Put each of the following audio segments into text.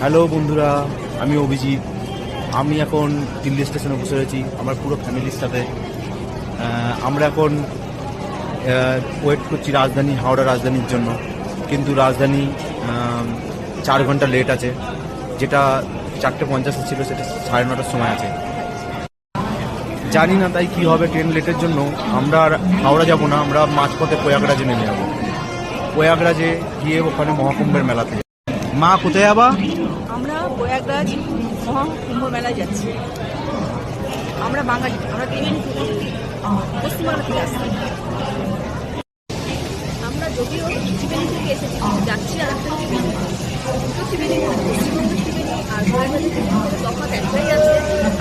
Hello বন্ধুরা, আমি অভিজিৎ। আমি এখন দিল্লি স্টেশনে বসে রয়েছি আমার পুরো ফ্যামিলির সাথে। আমরা এখন ওয়েট করছি রাজধানী, হাওড়া রাজধানীর জন্য। কিন্তু রাজধানী 4 ঘন্টা লেট আছে। যেটা 4:50 ছিল, সেটা 9:30টার সময় আছে। জানি না তাই কি হবে ট্রেন লেটের জন্য। আমরা আর হাওড়া যাব না, আমরা মাঝপথে প্রয়াগরাজে নেমে যাবো। প্রয়াগরাজে গিয়ে ওখানে মহাকুম্ভের মেলাতে যাবো। মা, কোথায় যাবা? আমরা প্রয়াগরাজ মহাকুম্ভ মেলায় যাচ্ছি। আমরা বাঙালি, আমরা ত্রিবেণী থেকে, পশ্চিমবাংলা থেকে আসছি। আমরা যদিও ত্রিবেণী থেকে এসেছি, যাচ্ছি আর একটা ত্রিবেণী। দুটো ত্রিবেণী, পশ্চিমবঙ্গের ত্রিবেণী আর প্রয়াগরাজের ত্রিবেণীর তফাৎ একটাই আছে।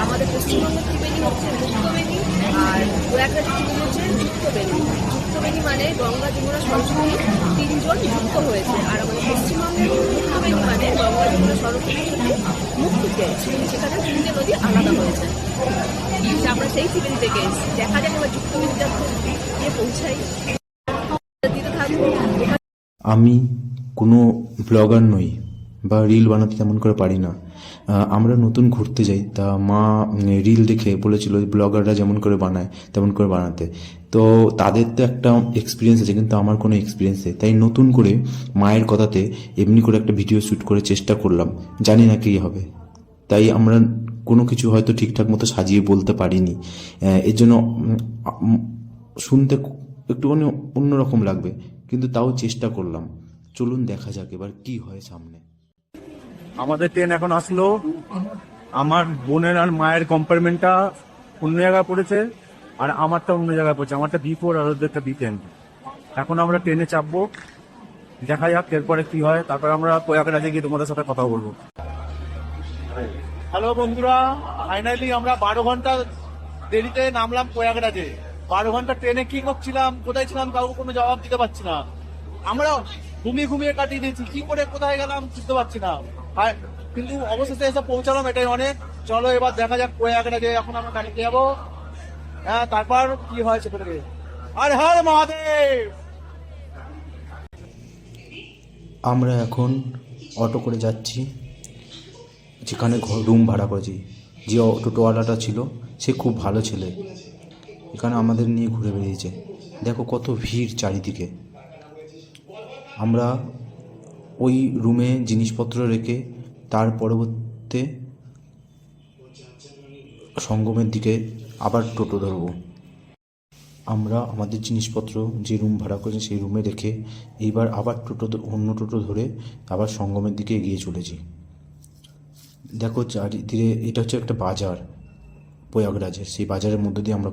আমাদের পশ্চিমবঙ্গের ত্রিবেণী হচ্ছে মুক্তবেণী, আর প্রয়াগরাজের ত্রিবেণী হচ্ছে যুক্তবেণী। যুক্তবেণী মানে গঙ্গা, যমুনা, সরস্বতী তিনজন যুক্ত হয়েছে। আর আমাদের পশ্চিমবঙ্গের মুক্তবেণী মানে গঙ্গা, যমুনা, সরস্বতী মুক্তিতে, সেখানে তিনটে নদী আলাদা হয়েছে। আমরা সেই ত্রিবেণী থেকে এসেছি। দেখা যাক আমরা যুক্তবেণীটা গিয়ে পৌঁছাই, দিতে থাকবো। আমি কোনো ব্লগার নই বা রিল বানাতে তেমন করে পারি না। আমরা নতুন ঘুরতে যাই, তা মা রিল দেখে বলেছিল ব্লগাররা যেমন করে বানায় তেমন করে বানাতে। তো তাদের তো একটা এক্সপিরিয়েন্স আছে, কিন্তু আমার কোনো এক্সপিরিয়েন্স নেই। তাই নতুন করে মায়ের কথাতে এমনি করে একটা ভিডিও শ্যুট করে চেষ্টা করলাম, জানি না কী হবে। তাই আমরা কোনো কিছু হয়তো ঠিকঠাক মতো সাজিয়ে বলতে পারিনি। এর জন্য শুনতে একটুখানি অন্যরকম লাগবে, কিন্তু তাও চেষ্টা করলাম। চলুন দেখা যাক এবার কি হয় সামনে। আমাদের ট্রেন এখন আসলো। আমার বোনের আর মায়ের কম্পার্টমেন্টটা অন্য জায়গায় পড়েছে, আর আমারটা অন্য জায়গায় পড়েছে। আমারটা B4 আর ওদেরটা B10। এখন আমরা ট্রেনে চাপবো, দেখা যাক এরপরে কি হয়। তারপর আমরা প্রয়াগরাজে গিয়ে তোমাদের সাথে কথা বলবো। হ্যালো বন্ধুরা, ফাইনালি আমরা 12 ঘন্টা দেরিতে নামলাম প্রয়াগরাজে। 12 ঘন্টা ট্রেনে কি করছিলাম, কোথায় ছিলাম, কাউকে কোনো জবাব দিতে পারছি না। আমরা ঘুমিয়ে ঘুমিয়ে কাটিয়ে দিয়েছি, কি করে কোথায় গেলাম বুঝতে পারছি না। কিন্তু অবশেষে এসে পৌঁছালাম, এটাই অনেক। চলো এবার দেখা যাক প্রয়াগরাজে এখন আমরা গাড়িতে যাবো। হ্যাঁ, তারপর কি হয় সেটা থেকে। আর হর মহাদেব। আমরা এখন অটো করে যাচ্ছি, যেখানে রুম ভাড়া করেছি। যে টোটোওয়ালাটা ছিল সে খুব ভালো ছেলে, এখানে আমাদের নিয়ে ঘুরে বেরিয়েছে। দেখো কত ভিড় চারিদিকে। আমরা ওই রুমে জিনিসপত্র রেখে তার পরবর্তীতে সঙ্গমের দিকে আবার টোটো ধরবো। আমরা আমাদের জিনিসপত্র যে রুম ভাড়া করেছি সেই রুমে রেখে এইবার আবার অন্য টোটো ধরে আবার সঙ্গমের দিকে এগিয়ে চলেছি। দেখো চারিদিকে, এটা হচ্ছে একটা বাজার প্রয়াগরাজের। সেই বাজারের মধ্যে দিয়ে আমরা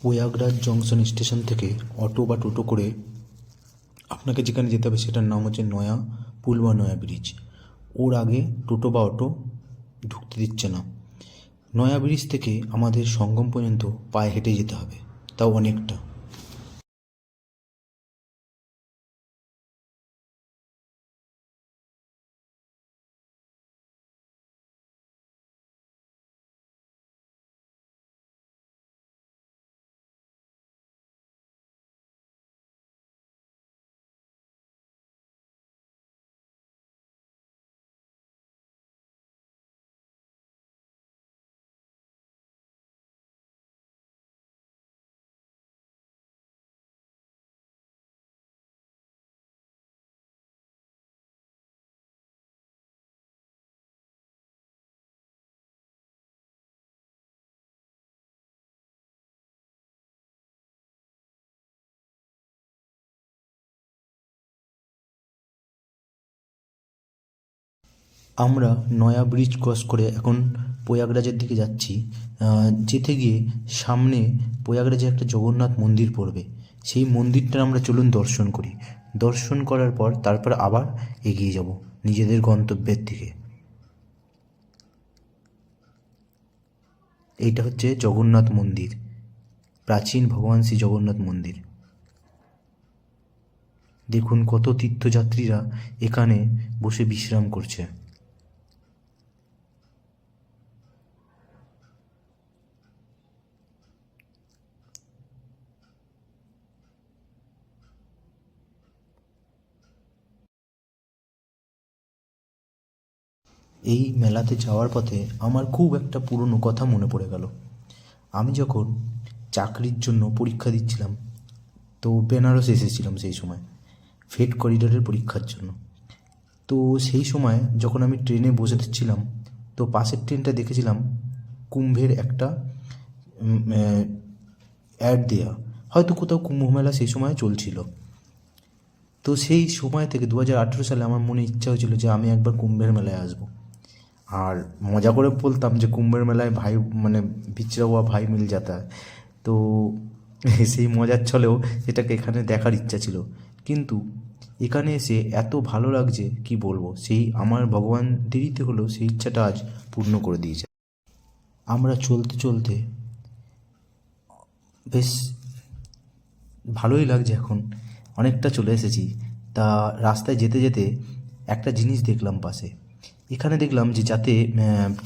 প্রয়াগরাজ জংশন স্টেশন থেকে অটো বা টোটো করে আপনাকে যেখানে যেতে হবে সেটার নাম হচ্ছে নয়া পুল বা নয়া ব্রিজ। ওর আগে টোটো বা অটো ঢুকতে দিচ্ছে না। নয়া ব্রিজ থেকে আমাদের সঙ্গম পর্যন্ত পায়ে হেঁটে যেতে হবে, তাও অনেকটা। আমরা নয়া ব্রিজ ক্রস করে এখন প্রয়াগরাজের দিকে যাচ্ছি। যেতে গিয়ে সামনে প্রয়াগরাজে একটা জগন্নাথ মন্দির পড়বে। সেই মন্দিরটা আমরা চলুন দর্শন করি। দর্শন করার পর তারপর আবার এগিয়ে যাব নিজেদের গন্তব্যের দিকে। এইটা হচ্ছে জগন্নাথ মন্দির, প্রাচীন ভগবান শ্রী জগন্নাথ মন্দির। দেখুন কত তীর্থযাত্রীরা এখানে বসে বিশ্রাম করছে। এই মেলাতে যাওয়ার পথে আমার খুব একটা পুরনো কথা মনে পড়ে গেল। আমি যখন চাকরির জন্য পরীক্ষা দিচ্ছিলাম, তো বেনারস এসেছিলাম সেই সময় ফেড করিডোরের পরীক্ষার জন্য। তো সেই সময় যখন আমি ট্রেনে বসে ছিলাম, তো পাশের ট্রেনটা দেখেছিলাম কুম্ভের একটা অ্যাড দেয়া, হয়তো কোথাও কুম্ভ মেলা সেই সময় চলছিল। তো সেই সময় থেকে 2018 সালে আমার মনে ইচ্ছা হয়েছিল যে আমি একবার কুম্ভের মেলায় আসবো। আর মজা করে বলতাম যে কুম্ভের মেলায় ভাই মানে বিচরা হুয়া ভাই মিল যাতা है। তো সেই মজার ছলেও এটাকে এখানে দেখার ইচ্ছা ছিল, কিন্তু এখানে এসে এত ভালো লাগছে কি বলবো। সেই আমার ভগবান দেরিতে হলেও সেই ইচ্ছাটা আজ পূর্ণ করে দিয়েছে। আমরা চলতে চলতে বেশ ভালোই লাগছে, এখন অনেকটা চলে এসেছি। তা রাস্তায় যেতে যেতে একটা জিনিস দেখলাম পাশে, এখানে দেখলাম যে যাতে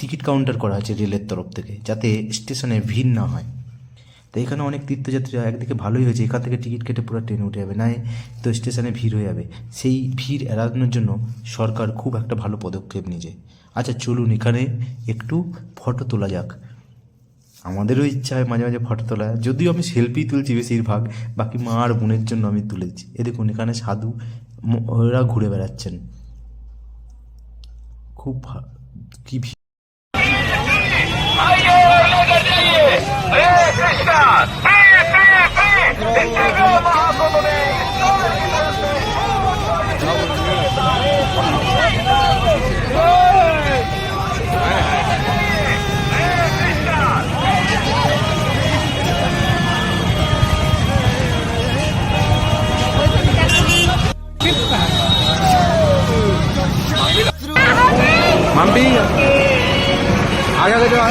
টিকিট কাউন্টার করা আছে রেলের তরফ থেকে, যাতে স্টেশনে ভিড় না হয়। তো এখানে অনেক তীর্থযাত্রীরা, একদিকে ভালোই হয়েছে, এখান থেকে টিকিট কেটে পুরো ট্রেনে উঠে যাবে, নাই তো স্টেশনে ভিড় হয়ে যাবে। সেই ভিড় এড়ানোর জন্য সরকার খুব একটা ভালো পদক্ষেপ নিয়েছে। আচ্ছা চলুন এখানে একটু ফটো তোলা যাক। আমাদেরও ইচ্ছা হয় মাঝে মাঝে ফটো তোলা, যদিও আমি সেলফি তুলছি বেশিরভাগ, বাকি মা আর বোনের জন্য আমি তুলেছি। এ দেখুন এখানে সাধু ওরা ঘুরে বেড়াচ্ছেন, খুব কি ভিড়। মাম্পি আগে আগে যাও।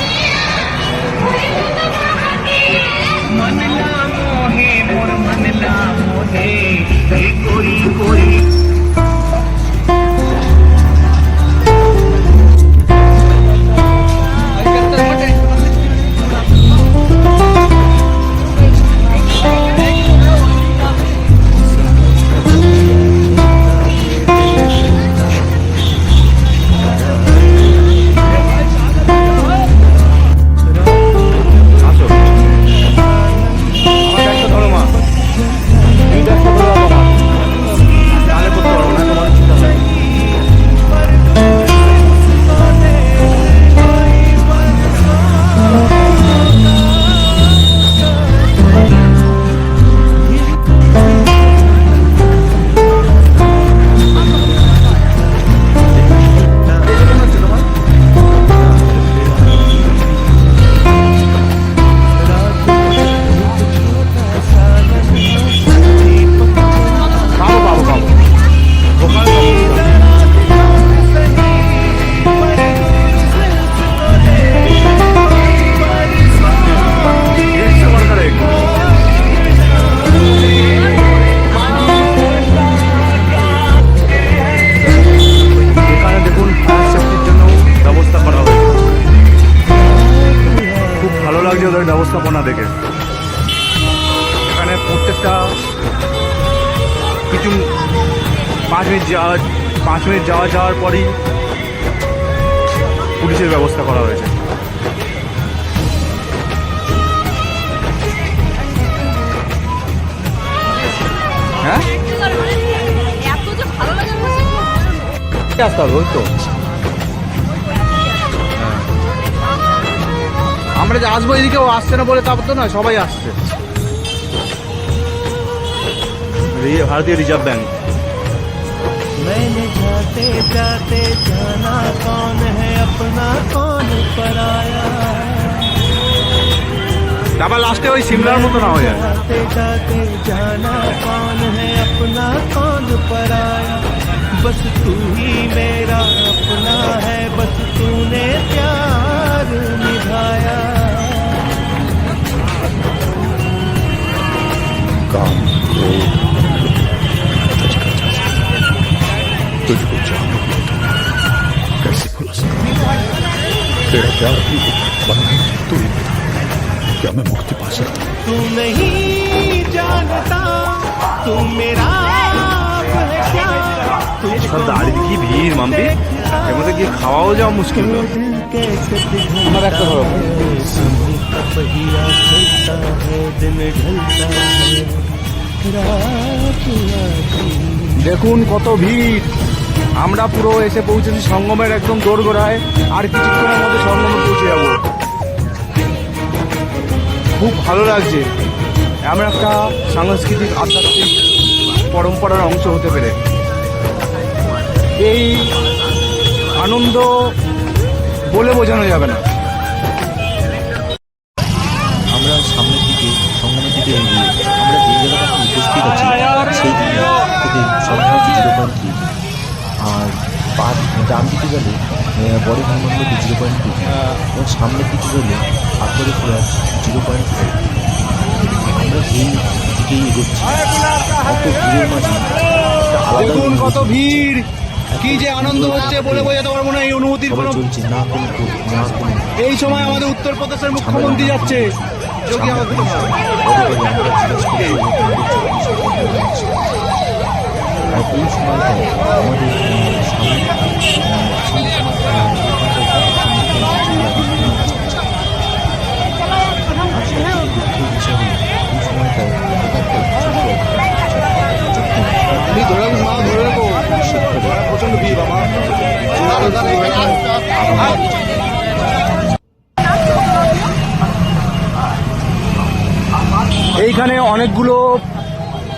ব্যবস্থাপনা দেখে এখানে প্রত্যেকটা কিছু 5 মিনিট যাওয়ার পরই পুলিশের ব্যবস্থা করা হয়েছে। হ্যাঁ এত যে ভালো লাগে আসতে হবে, ওই তো আমরা যে আসবো এদিকে ও আসছে না বলে তারপর তো না, সবাই আসছে। ভারতীয় রিজার্ভ ব্যাংক। मैंने जाते जाते जाना कौन है अपना कौन पराया, আবার লাস্টে ওই সিমলার মতো না হয়ে যায়। जाते जाते जाना कौन है अपना कौन पराया, बस तू ही मेरा अपना है, बस तूने प्यार निभाया। काम क्रोध तुझको जानने कैसे भुला सकता, तेरा प्यार भी बंधन तू ही मेरा, क्या मैं मुक्ति पा सकता? तू नहीं जानता तू मेरा है क्या, দাঁড়িয়ে কি ভিড় মাম্পি। এর মধ্যে গিয়ে খাওয়াও যাওয়া মুশকিল তো। আমার একটা ধরো समय का पहिया चलता है दिन ढलता है रात आती দেখুন কত ভিড়। আমরা পুরো এসে পৌঁছেছি সঙ্গমের একদম দোরগোড়ায়, আর কিছুক্ষণের মধ্যে সঙ্গমে পৌঁছে যাব। খুব ভালো লাগছে এমন একটা সাংস্কৃতিক আধ্যাত্মিক পরম্পরার অংশ হতে পেরে। এই আনন্দ বলে বোঝানো যাবে না। আমরা সামনের দিকে সঙ্গমের দিকে এগিয়ে আমরা যে জায়গাটাতে উপস্থিত আছি সেই দিকে থেকে সন্ধ্যা 0.3 আর ডান দিকে গেলে বড় হনুমান 0.2 এবং সামনের দিকে গেলে আকবরের ফ্ল্যাট 0.4। আমরা সেই দিকেই এগোচ্ছি। অত ভিড়ের মাঝে একটা আলাদা দেখুন কত অনুভূতি ভিড়, কি যে আনন্দ হচ্ছে বলে বোঝাতে পারবো না। এই অনুভূতির সবাই কোনো চলছে না কোনো না কোনো এই সময় আমাদের উত্তরপ্রদেশের মুখ্যমন্ত্রী যাচ্ছে, যোগী আদিত্যনাথ। আর এই সময়টায় আমাদের আমি ধরে রাখুন, মা ধরে রাখো, প্রচন্ড ভিড় বাবা। এইখানে অনেকগুলো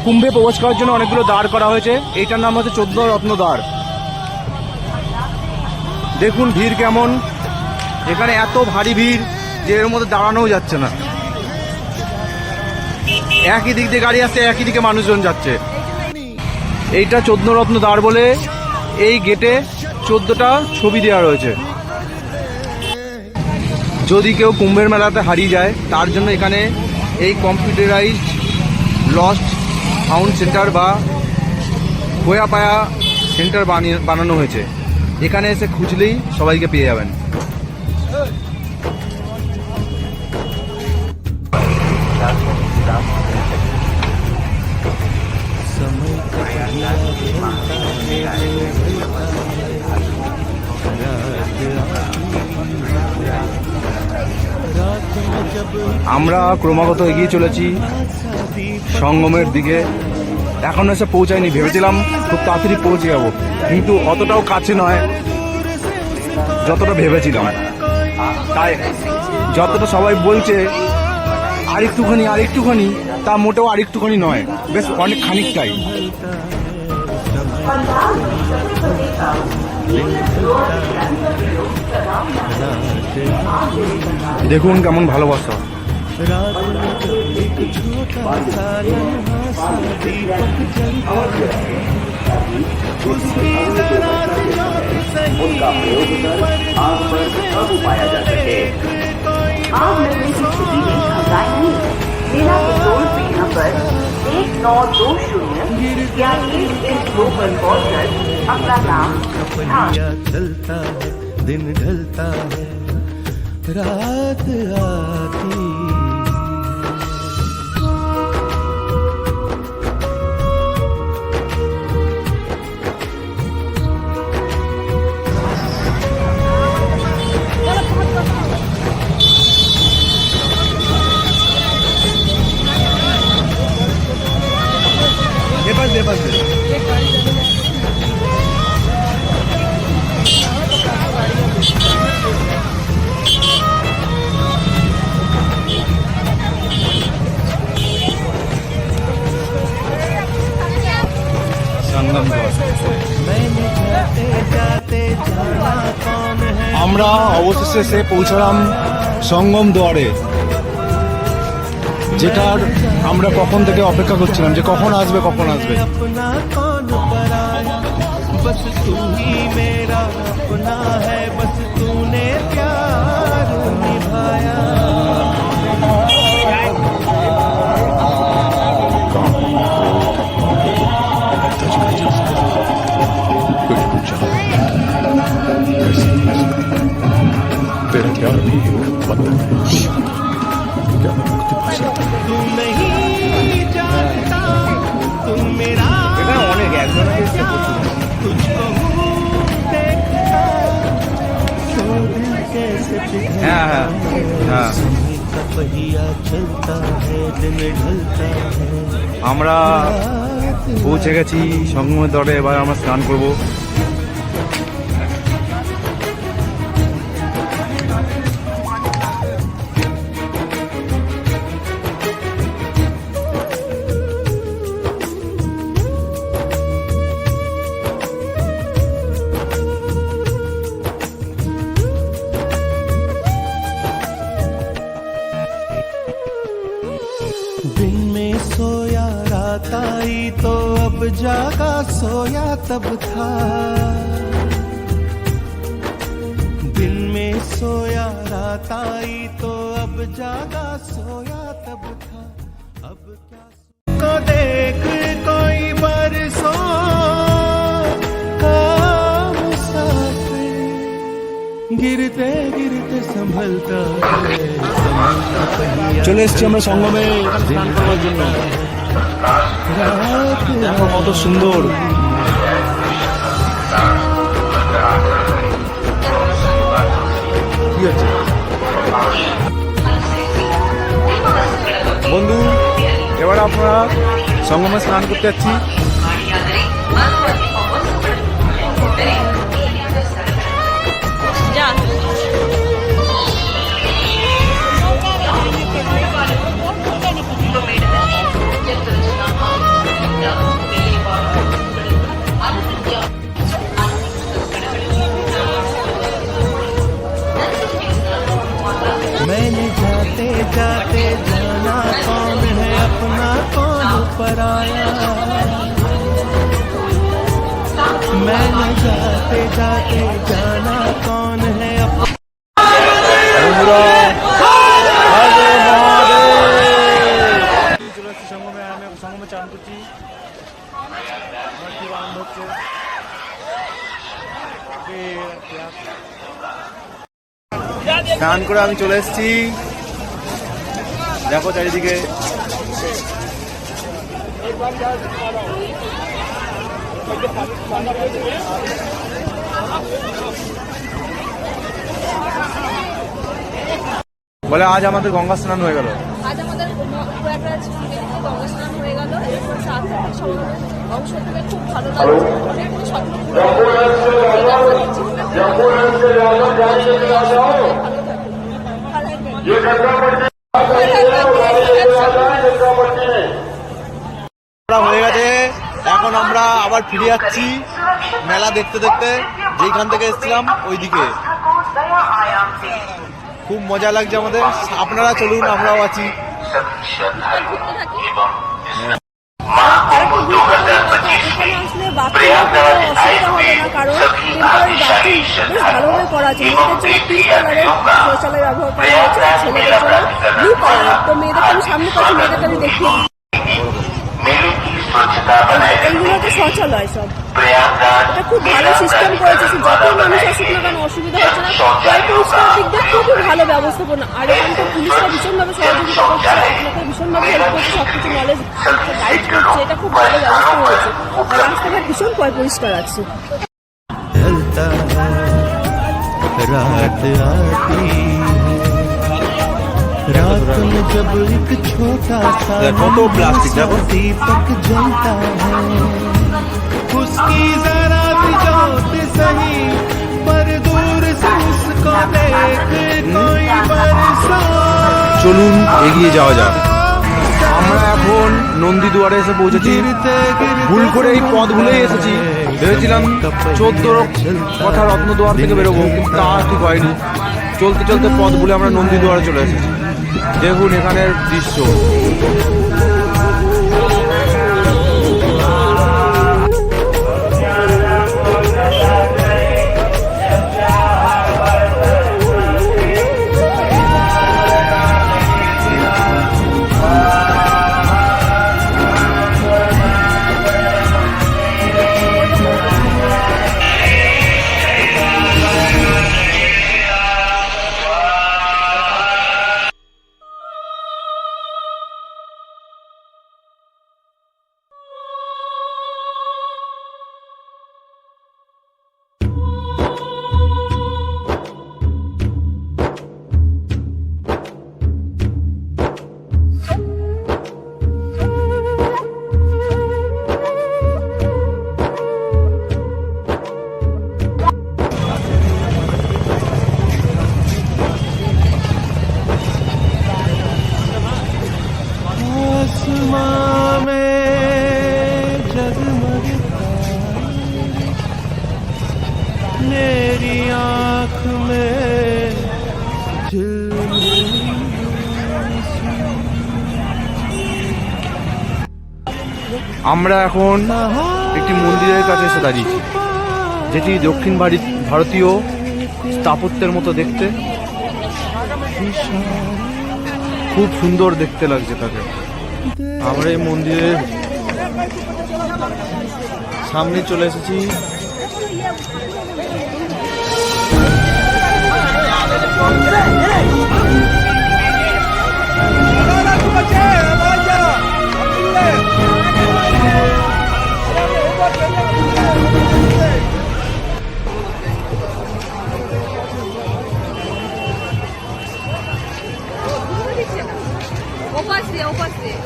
কুম্ভে প্রবেশ করার জন্য অনেকগুলো দ্বার করা হয়েছে। এইটার নাম হচ্ছে 14 রত্ন দ্বার। দেখুন ভিড় কেমন। এখানে এত ভারী ভিড় যে এর মধ্যে দাঁড়ানোও যাচ্ছে না। একই দিক দিয়ে গাড়ি আসছে, একই দিকে মানুষজন যাচ্ছে। এইটা 14 রত্ন দ্বার বলে এই গেটে 14টা ছবি দেওয়া রয়েছে। যদি কেউ কুম্ভের মেলাতে হারিয়ে যায় তার জন্য এখানে এই কম্পিউটারাইজড লস্ট ফাউন্ড সেন্টার বা খোয়া পায়া সেন্টার বানানো হয়েছে। এখানে এসে খুঁজলেই সবাইকে পেয়ে যাবেন। समय का पहिया चलता है दिन ढलता है रात में जब আমরা ক্রমাগত এগিয়ে চলেছি সঙ্গমের দিকে। এখন এসে পৌঁছায়নি, ভেবেছিলাম খুব তাড়াতাড়ি পৌঁছে যাব, কিন্তু অতটাও কাছে নয় যতটা ভেবেছিলাম। তাই যতটা সবাই বলছে আরেকটুখানি আরেকটুখানি, তা মোটেও আরেকটুখানি নয়, বেশ অনেক খানিকটাই। দেখুন কেমন ভালোবাসা। रात में जब एक छोटा सा नन्हा सा दीपक जलता है उसकी जरा सी जोत सही आग पर काबू पाया जा सके। आग लगने की स्थिति में घबराएं नहीं। मेरा पेट्रोल पे नंबर 1920 या 112 पर कॉल कर अपना नाम पहिया चलता है दिन ढलता है रात आती मैंने जाते जाते जाना कौन है আমরা অবশেষে এসে পৌঁছলাম সঙ্গম দুয়ারে, যেটার আমরা কখন থেকে অপেক্ষা করছিলাম যে কখন আসবে কখন আসবে। अपना कौन पराया बस तू ही मेरा अपना है बस तूने प्यार निभाया तू नहीं जानता तू मेरा এখানে অনেক একজনের तुझको हूँ देखता हाँ। समय का पहिया चलता है दिन ढलता है আমরা পৌঁছে গেছি সঙ্গমের তটে, এবার আমরা স্নান করব। दिन में सोया रात आई तो अब जागा सोया तब था दिन में सोया रात आई तो अब जागा सोया तब था अब क्या को देख कोई बरसों का मुसाफिर गिरते गिरते संभलता है समय का पहिया চলে এসেছি আমরা সঙ্গমে এখানে স্নান করার জন্য। দেখো কত সুন্দর। কি হচ্ছে বন্ধু, এবার আমরা সঙ্গমে স্নান করতে যাচ্ছি। যা मैंने जाते जाते जाना कौन है अपना कौन पराया मैंने जाते जाते जाना कौन है अपना বন্ধুরা, হরে মহাদেব। চলে এসেছি সঙ্গমে, আমি এখন সঙ্গমে চান করছি। আমার খুব আনন্দ হচ্ছে। স্নান করে আমি চলে এসেছি, দেখো চারিদিকে। বলে আজ আমাদের গঙ্গা স্নান হয়ে গেল। আজ আমাদের প্রয়াগরাজ ত্রিবেণীতে গঙ্গা স্নান হয়ে গেল। এরপর 7 থেকে সমাগমের অংশ থেকে খুব ভালো লাগছে। অনেকগুলো স্বপ্ন পূরণ হয়ে গেছে। এখন আমরা আবার ফিরে যাচ্ছি মেলা দেখতে দেখতে, যেখান থেকে এসেছিলাম ওইদিকে। খুব মজা লাগছে আমাদের। আপনারা চলুন, আমরাও আছি। আসলে বাথরুমের অসুবিধা হবে না, কারণ টেম্পোরারি বাথরুম বেশ ভালোভাবে করা আছে। মেয়েদের জন্য পিঙ্ক কালারের শৌচালয় ব্যবহার করা হয়েছে, আর ছেলেদের জন্য ব্লু কালার। তো মেয়েদেরকে আমি সামনে পাচ্ছি, মেয়েদেরকে আমি দেখিয়ে দিচ্ছি। এইগুলো তো শৌচালয় সব। এটা খুব ভালো সিস্টেম করেছে, যত মানুষ আসুক না কেন অসুবিধা হচ্ছে না। জল পরিষ্কার দিক দিয়ে খুবই ভালো ব্যবস্থাপনা। আর এখানকার পুলিশরা ভীষণভাবে সহযোগিতা করছে, আপনাকে ভীষণভাবে হেল্প করছে, সবকিছু নলেজ গাইড করছে। এটা খুব ভালো ব্যবস্থা হয়েছে। আর রাস্তাঘাট ভীষণ পরিষ্কার আছে। ढलता है रात आती है रात में जब एक छोटा सा कत प्लास्टिक देखो। दीपक जलता है उसकी जरा भी जोत सही पर दूर से उसको देख कोई बरसा চলুন এগিয়ে যাওয়া যাক। আমরা এখন নন্দীদুয়ারে এসে পৌঁছেছি। ভুল করে এই পথ ভুলেই এসেছি। ভেবেছিলাম 14 কথা রত্নদুয়ার থেকে বেরোবো, কিন্তু তা ঠিক হয়নি। চলতে চলতে পথ ভুলে আমরা নন্দীদুয়ারে চলে এসেছি। দেখুন এখানের দৃশ্য। मेरी आँख में আমরা এখন একটি মন্দিরের কাছে এসে দাঁড়িয়েছি, যেটি দক্ষিণ ভারতীয় স্থাপত্যের মতো দেখতে, খুব সুন্দর দেখতে লাগছে তাকে। আমরা এই মন্দিরের সামনে চলে এসেছি। ওপাশ দিয়ে ওপাশ দিয়ে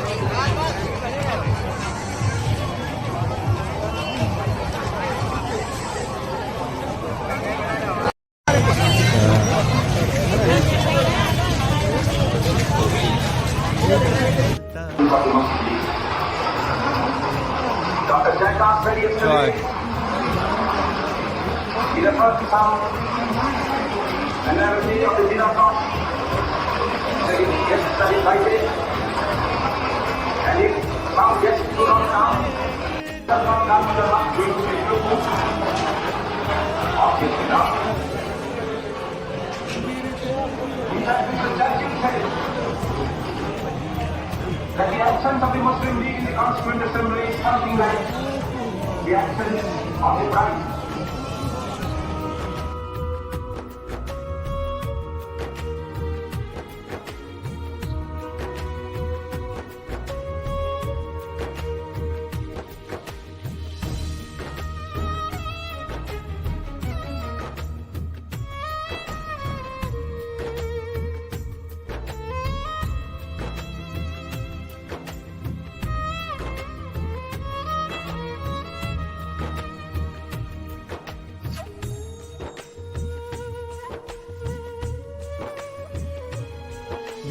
জয়। That the absence of the Muslim League in the Constituent Assembly is something like the absence of the bride.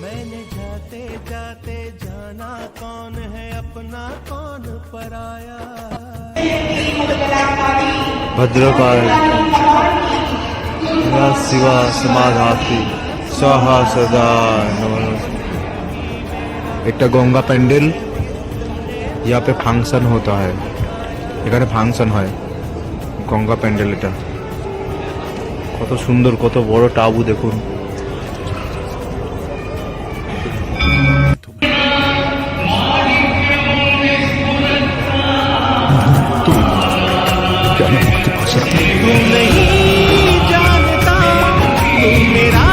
मैंने जाते जाते जाना कौन है अपना कौन पराया। भद्रकाल शिवा समाधाती स्वाहा सदा नमः। একটা গঙ্গা প্যান্ডেল, यहाँ पे ফাংশন होता है, এখানে ফাংশন হয় গঙ্গা প্যান্ডেল। এটা কত সুন্দর, কত বড় টাবু দেখুন। तू नहीं जानता तू मेरा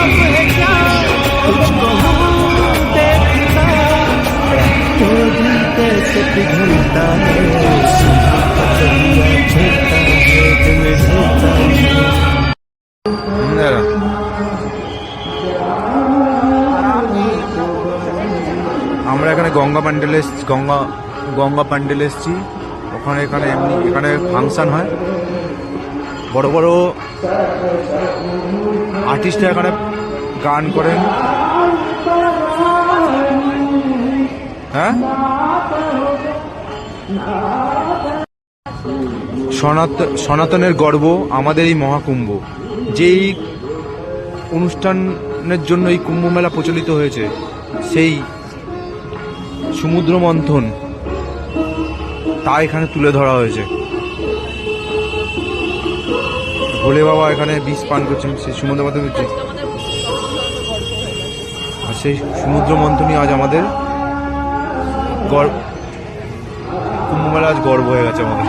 पहचान, तुझको हूँ देखता तो दिल कैसे पिघलता है, चलिया झूठता है दिल झूठता है। আমরা এখানে গঙ্গা প্যান্ডেলে এসেছি। এখানে ফাংশন হয়, বড় বড় আর্টিস্টরা এখানে গান করেন। হ্যাঁ, সনাতনের গর্ব আমাদের এই মহাকুম্ভ। যেই অনুষ্ঠানের জন্য এই কুম্ভ মেলা প্রচলিত হয়েছে, সেই সমুদ্র মন্থন তা এখানে তুলে ধরা হয়েছে। ভোলে বাবা এখানে বিষ পান করছেন, সেই সমুদ্র মন্থন হচ্ছে, আর সেই সমুদ্র মন্থনই আজ আমাদের কুম্ভ মেলা আজ গর্ব হয়ে গেছে আমাদের।